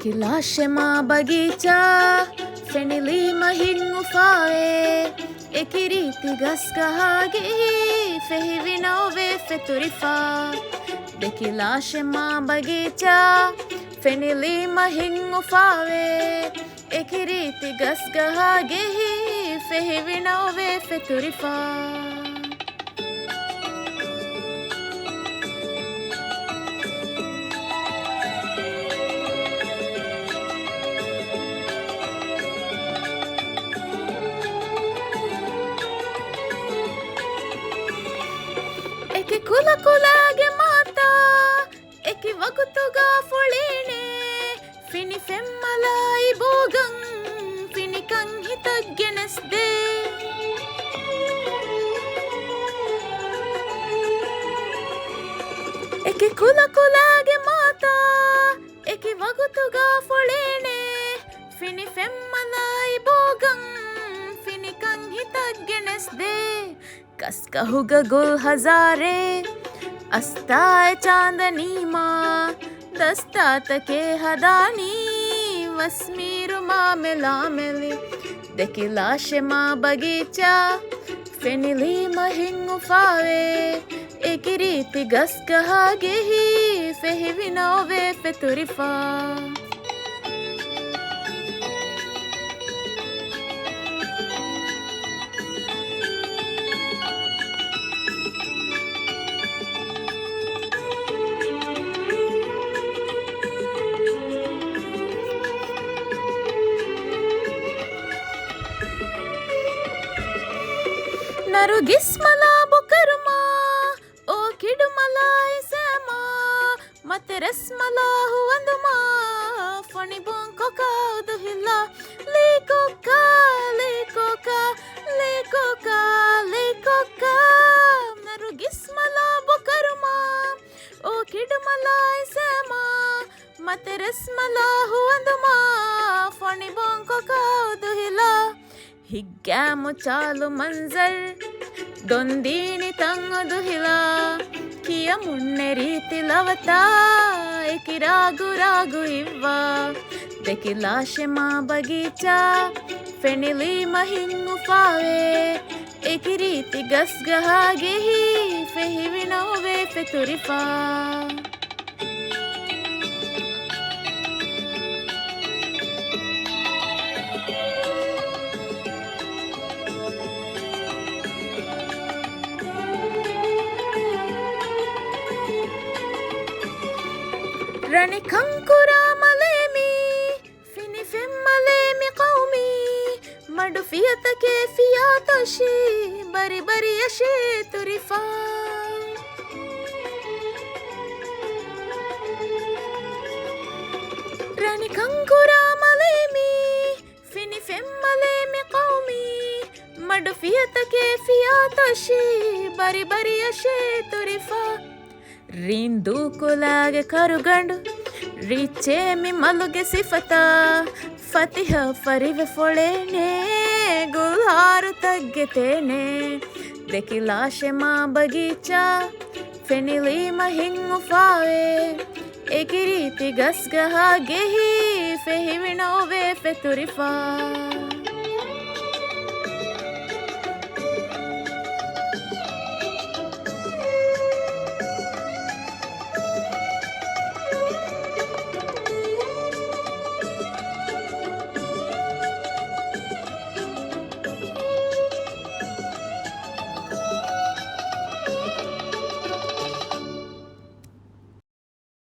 Dekilashema bagicha, fenilima hingufae, ekiriti gaskahagi, fehivinove feturifa. Dekilashema bagicha, fenilima hingufae, ekiriti gaskahagi, fehivinove feturifa. Eki kula kulage mata, eki wakutuga folene, fini femmala ibogang, fini kang hitaggenesde. Eki kula kulage mata, eki wakutuga folene, fini femmala ibogang, fini kang hitaggenesde. कसका हुगा गुल हजारे अस्ताए चांदनी माँ दस्ता तके हदानी वस्मीरु माँ मिला मिली देखिलाशे माँ बगीचा फेनिली महिंगु फावे एक रीति गस कहा गेही फेहि विनोवे फेतुरिफा नरुगिस मला बुकरमा ओ किडु मला इसेमा मतरस मला हुवंदुमा फणी बोंको का उदुहिला लेकोका लेकोका लेकोका लेकोका नरुगिस मला बुकरमा ओ किडु मला इसेमा मतरस मला हुवंदुमा फणी बोंको का उदुहिला हिग्गामु चालु मंजर दೊಂದೀನಿ ತಂಗದು ಹಿಲ ಕಿಯ ಮುನ್ನೆ ರೀತಿ ಲವತಾ ಏಕಿ ರಾಗು ರಾಗು ಇವ್ವ ದೆಕಿಲಾಶೆ ಮಾ ಬಗೀಚಾ ಫೆನಿಲಿ ಮಹಿಂಗು ಫಾವೆ ಏಕಿ ರೀತಿ ಗಸ್ಗಹಾಗೆ ಹಿ ಫೆಹಿ ವಿನೋವೆ ಫೆತುರಿಫಾ رني كنكرا مليمي فيني فم مليمي قومي مدو فيتك فياتشي بري بري يشي تريفا رني كنكرا مليمي فيني فم مليمي قومي مدو فيتك فياتشي بري بري يشي تريفا ರಿಂದು ಕುಲಾಗೆ ಕರುಗಂಡು ರಿಚೆ ಮಿ ಮಲುಗೆ ಸಿಫತಾ ಫತಿಹ ಫರಿವೆ ಫೊಳೆನೆ ಗುಲ್ಹಾರು ತಗ್ಗೆತೇನೆ ದೆಕಿಲಾಶೆ ಮಾ ಬಗೀಚಾ ಫೆನಿಲಿ ಮಹಿಂಗು ಫಾವೆ ಏಕಿ ರೀತಿ ಗಸ್ಗಹಾಗೆ ಹಿ ಫೆಹಿ ವಿನೋವೆ ಫೆತುರಿಫಾ